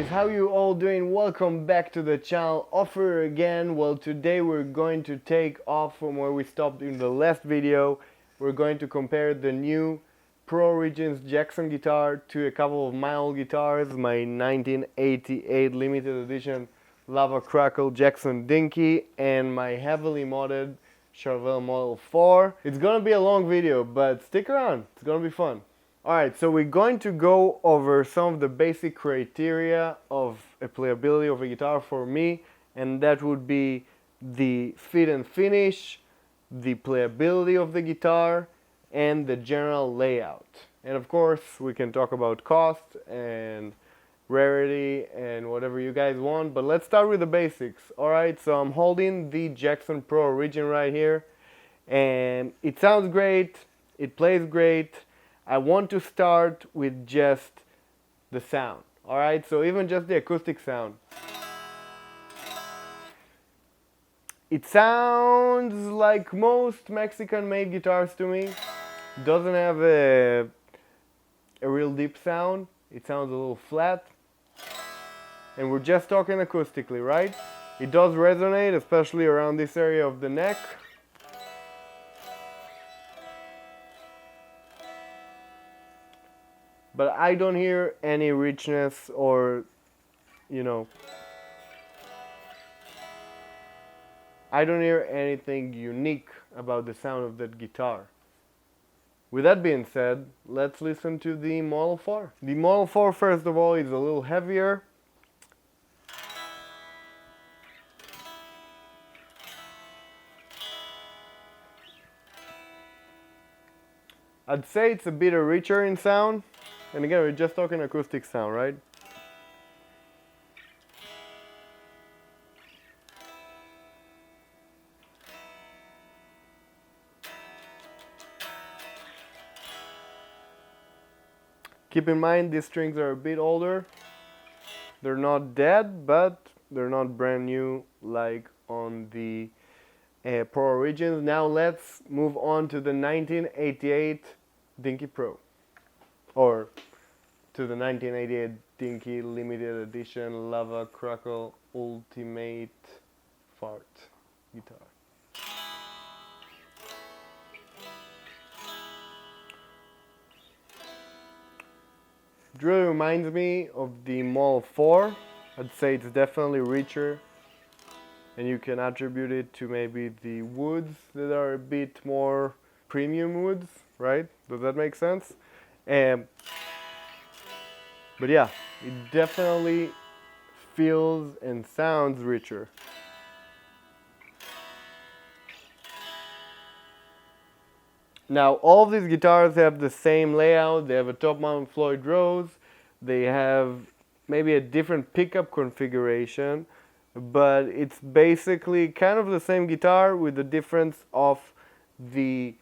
How you all doing? Welcome back to the channel. Ofer again. Well, today we're going to take off from where we stopped in the last video. We're going to compare the new Pro Origins Jackson guitar to a couple of my old guitars, my 1988 limited edition Lava Crackle Jackson Dinky and my heavily modded Charvel Model 4. It's gonna be a long video, but stick around, it's gonna be fun. Alright, so we're going to go over some of the basic criteria of a playability of a guitar for me, and that would be the fit and finish, the playability of the guitar, and the general layout. And of course, we can talk about cost and rarity and whatever you guys want, but let's start with the basics. Alright, so I'm holding the Jackson Pro Origin right here, and it sounds great, it plays great. I want to start with just the sound, alright? So even just the acoustic sound. It sounds like most Mexican-made guitars to me. It doesn't have a real deep sound. It sounds a little flat. And we're just talking acoustically, right? It does resonate, especially around this area of the neck. But I don't hear any richness or, you know, I don't hear anything unique about the sound of that guitar. With that being said, let's listen to the Model 4. The Model 4, first of all, is a little heavier. I'd say it's a bit richer in sound. And again, we're just talking acoustic sound, right? Keep in mind, these strings are a bit older. They're not dead, but they're not brand new like on the Pro Origins. Now let's move on to the 1988 Dinky Pro. Or to the 1988 Dinky Limited Edition Lava Crackle Ultimate Fart guitar. It really reminds me of the Model 4. I'd say it's definitely richer, and you can attribute it to maybe the woods that are a bit more premium woods, right? Does that make sense? But yeah, it definitely feels and sounds richer. Now, all of these guitars have the same layout. They have a top mount Floyd Rose. They have maybe a different pickup configuration, but it's basically kind of the same guitar with the difference of the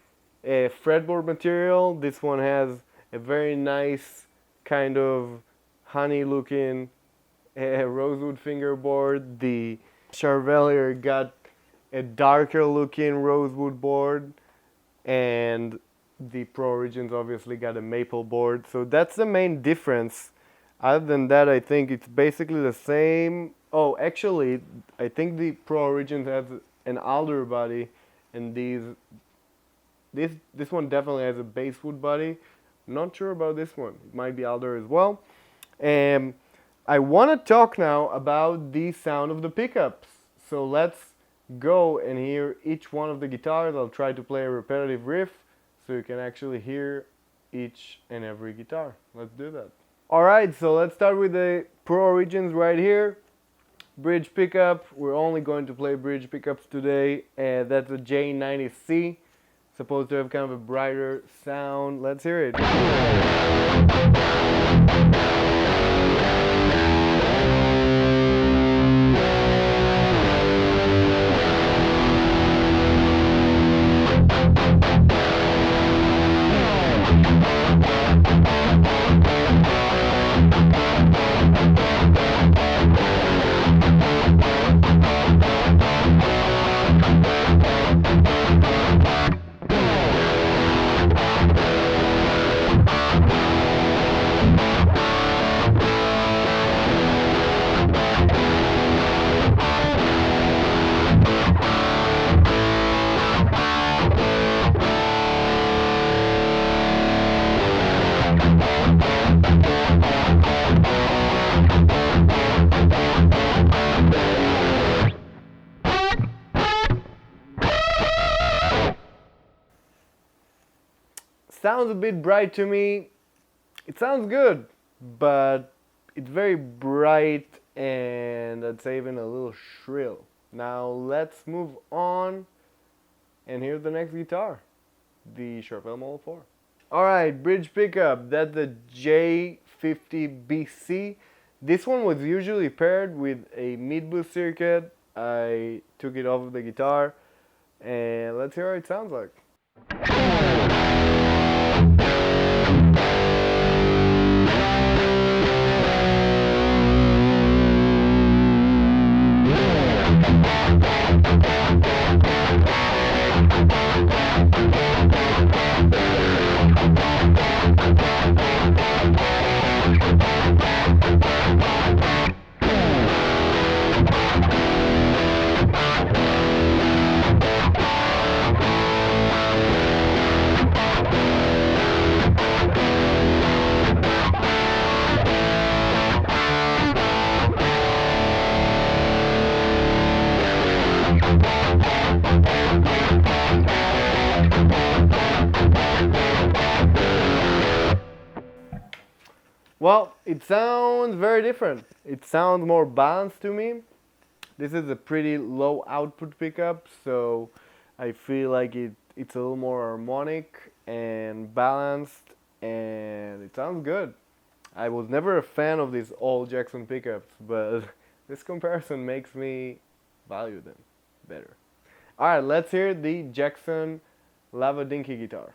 fretboard material. This one has a very nice kind of honey looking rosewood fingerboard. The Charvel here got a darker looking rosewood board, and the Pro Origins obviously got a maple board. So that's the main difference. Other than that, I think it's basically the same. Oh, actually, I think the Pro Origins has an alder body, and this one definitely has a basswood body. Not sure about this one. It might be alder as well. I want to talk now about the sound of the pickups. So let's go and hear each one of the guitars. I'll try to play a repetitive riff so you can actually hear each and every guitar. Let's do that. Alright, so let's start with the Pro Origins right here. Bridge pickup. We're only going to play bridge pickups today. That's a J90C. Supposed to have kind of a brighter sound. Let's hear it. sounds a bit bright to me. It sounds good, but it's very bright and I'd say even a little shrill. Now let's move on and here's the next guitar, the Charvel Model 4. Alright, bridge pickup, that's the J50BC. This one was usually paired with a mid-boost circuit. I took it off of the guitar and let's hear what it sounds like. Well, it sounds very different. It sounds more balanced to me. This is a pretty low output pickup, so I feel like it's a little more harmonic and balanced, and it sounds good. I was never a fan of these all Jackson pickups, but this comparison makes me value them better. Alright, let's hear the Jackson Lava Dinky guitar.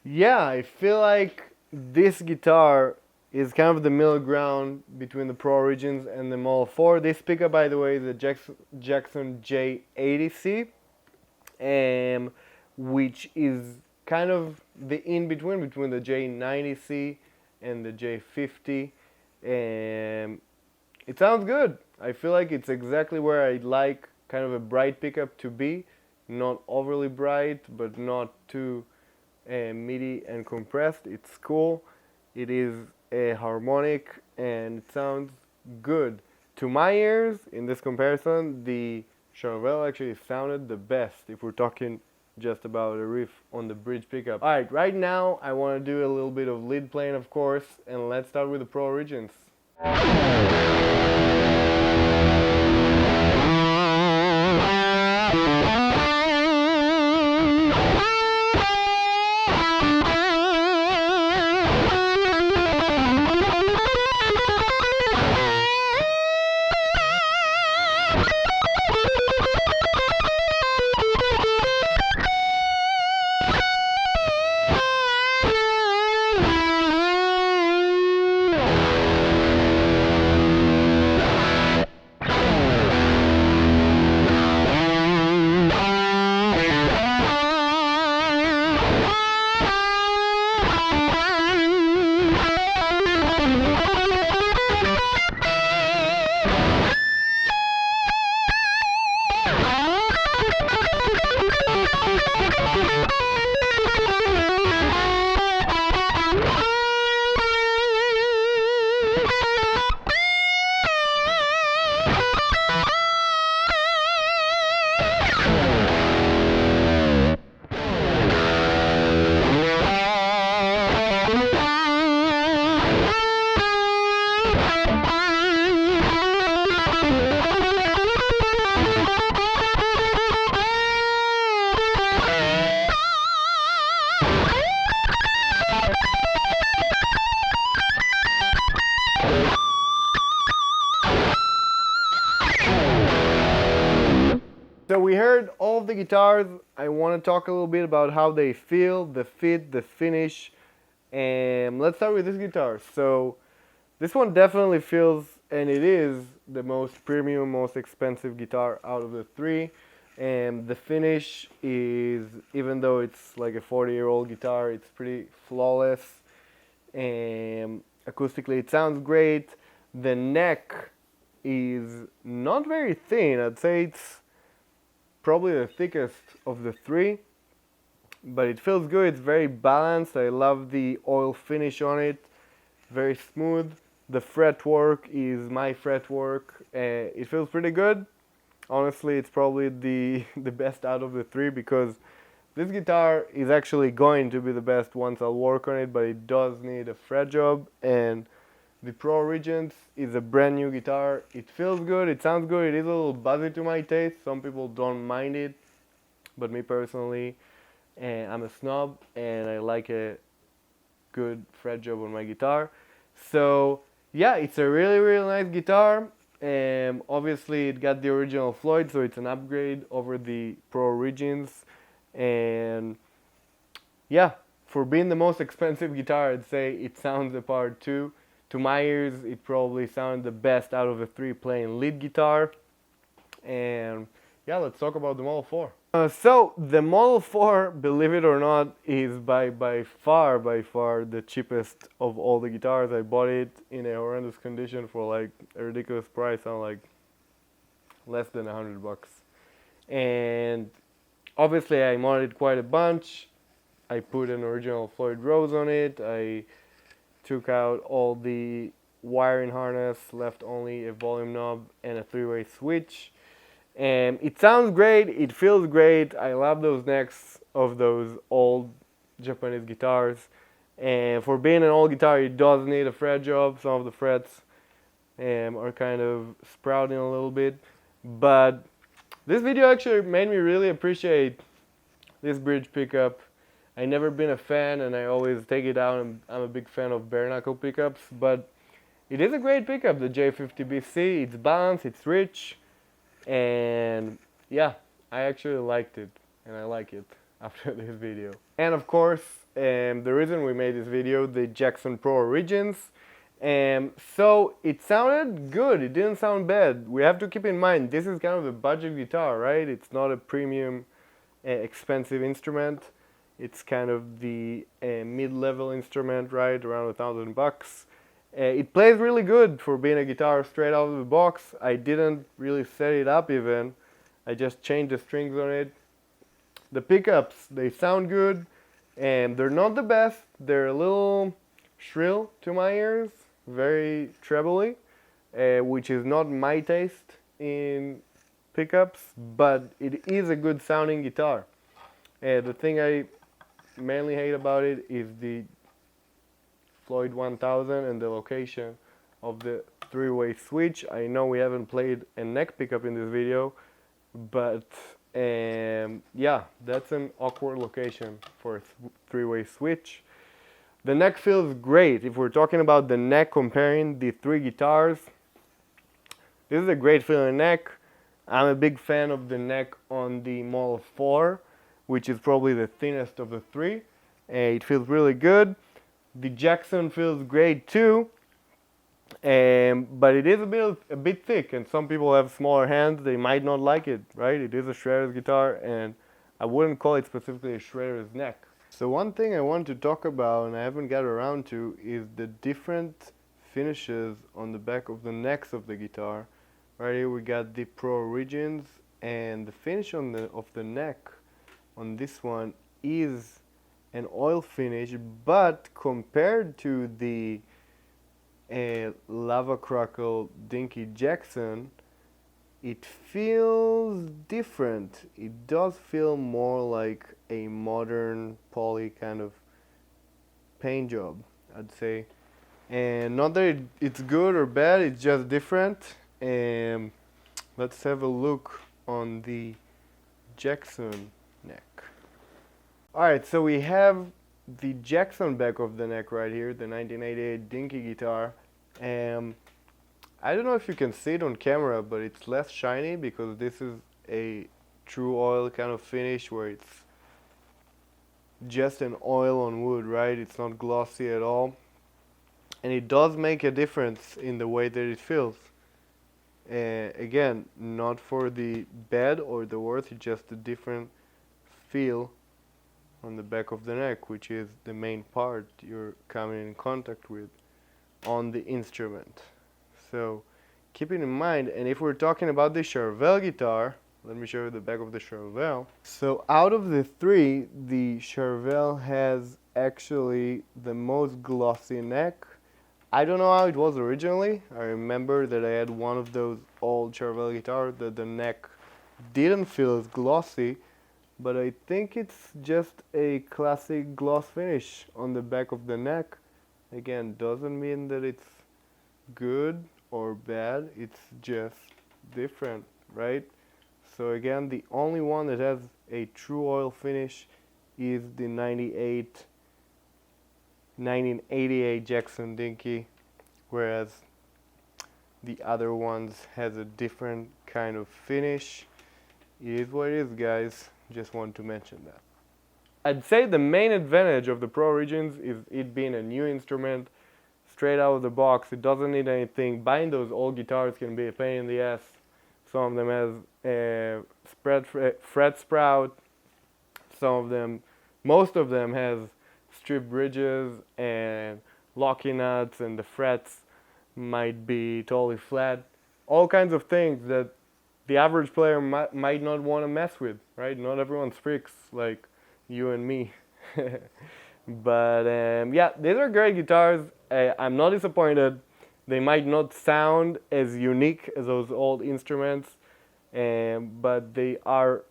Yeah, I feel like this guitar is kind of the middle ground between the Pro Origins and the Model 4. This pickup, by the way, is the Jackson J80C, which is kind of the in-between between the J90C and the J50. It sounds good. I feel like it's exactly where I'd like kind of a bright pickup to be. Not overly bright, but not too MIDI and compressed. It's cool. It is a harmonic and it sounds good. To my ears, in this comparison, the Charvel actually sounded the best if we're talking just about a riff on the bridge pickup. Alright, right now I want to do a little bit of lead playing, of course, and let's start with the Pro Origins. So we heard all of the guitars. I want to talk a little bit about how they feel, the fit, the finish, and let's start with this guitar. So this one definitely feels, and it is, the most premium, most expensive guitar out of the three. And the finish is, even though it's like a 40-year-old guitar, it's pretty flawless. And acoustically it sounds great. The neck is not very thin. I'd say it's probably the thickest of the three, but it feels good. It's very balanced. I love the oil finish on it, very smooth. The fretwork is my fretwork. It feels pretty good. Honestly, it's probably the best out of the three, because this guitar is actually going to be the best once I'll work on it, but it does need a fret job. And the Pro Origins is a brand new guitar. It feels good, it sounds good, it is a little buzzy to my taste. Some people don't mind it, but me personally, I'm a snob and I like a good fret job on my guitar. So yeah, it's a really, really nice guitar. Obviously it got the original Floyd, so it's an upgrade over the Pro Origins. And yeah, for being the most expensive guitar, I'd say it sounds the part too. To my ears, it probably sounded the best out of the three playing lead guitar. And yeah, let's talk about the Model 4. So the Model 4, believe it or not, is by far the cheapest of all the guitars. I bought it in a horrendous condition for like a ridiculous price, on like less than $100. And obviously I modded quite a bunch. I put an original Floyd Rose on it. I took out all the wiring harness, left only a volume knob and a three-way switch. And it sounds great, it feels great. I love those necks of those old Japanese guitars. And for being an old guitar, it does need a fret job. Some of the frets are kind of sprouting a little bit. But this video actually made me really appreciate this bridge pickup. I never been a fan, and I always take it out. I'm a big fan of bare knuckle pickups, but it is a great pickup, the J50BC. It's balanced, it's rich, and yeah, I actually liked it, and I like it after this video. And of course, the reason we made this video, the Jackson Pro Origins. So it sounded good, it didn't sound bad. We have to keep in mind, this is kind of a budget guitar, right? It's not a premium, expensive instrument. It's kind of the mid-level instrument, right, around $1,000. It plays really good for being a guitar straight out of the box. I didn't really set it up even. I just changed the strings on it. The pickups, they sound good, and they're not the best. They're a little shrill to my ears, very trebly, which is not my taste in pickups, but it is a good sounding guitar. The thing I mainly hate about it is the Floyd 1000 and the location of the three-way switch. I know we haven't played a neck pickup in this video, but yeah, that's an awkward location for a three-way switch. The neck feels great. If we're talking about the neck, comparing the three guitars, this is a great feeling neck. I'm a big fan of the neck on the Model 4, which is probably the thinnest of the three. It feels really good. The Jackson feels great too, but it is a bit thick, and some people have smaller hands. They might not like it, right? It is a shredder's guitar, and I wouldn't call it specifically a shredder's neck. So one thing I want to talk about, and I haven't got around to, is the different finishes on the back of the necks of the guitar. Right here we got the Pro Origins, and the finish on of the neck on this one is an oil finish, but compared to the Lava Crackle Dinky Jackson, it feels different. It does feel more like a modern poly kind of paint job, I'd say. And not that it's good or bad, it's just different. Let's have a look on the Jackson neck. Alright, so we have the Jackson back of the neck right here, the 1988 Dinky guitar. I don't know if you can see it on camera, but it's less shiny because this is a true oil kind of finish where it's just an oil on wood, right? It's not glossy at all. And it does make a difference in the way that it feels. Again, not for the bad or the worse, it's just a different feel on the back of the neck, which is the main part you're coming in contact with on the instrument. So keep it in mind. And if we're talking about the Charvel guitar, let me show you the back of the Charvel. So out of the three, the Charvel has actually the most glossy neck. I don't know how it was originally. I remember that I had one of those old Charvel guitars that the neck didn't feel as glossy, but I think it's just a classic gloss finish on the back of the neck. Again, doesn't mean that it's good or bad, it's just different, right? So again, the only one that has a true oil finish is the 1988 Jackson Dinky, whereas the other ones has a different kind of finish. It is what it is, guys. Just want to mention that. I'd say the main advantage of the Pro Origins is it being a new instrument, straight out of the box. It doesn't need anything. Buying those old guitars can be a pain in the ass. Some of them has a fret sprout. Most of them has strip bridges and locking nuts, and the frets might be totally flat. All kinds of things that the average player might not want to mess with, right? Not everyone's freaks like you and me. But yeah, these are great guitars. I'm not disappointed. They might not sound as unique as those old instruments, but they are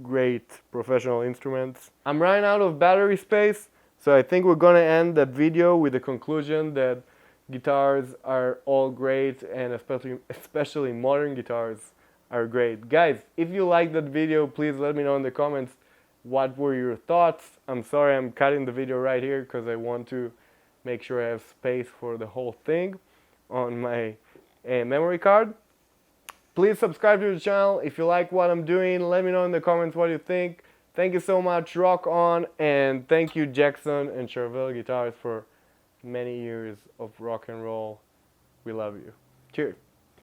great professional instruments. I'm running out of battery space, so I think we're gonna end that video with the conclusion that guitars are all great, and especially modern guitars are great. Guys, if you liked that video, please let me know in the comments what were your thoughts. I'm sorry I'm cutting the video right here because I want to make sure I have space for the whole thing on my memory card. Please subscribe to the channel if you like what I'm doing. Let me know in the comments what you think. Thank you so much, rock on, and thank you Jackson and Charvel Guitars for many years of rock and roll. We love you. Cheers.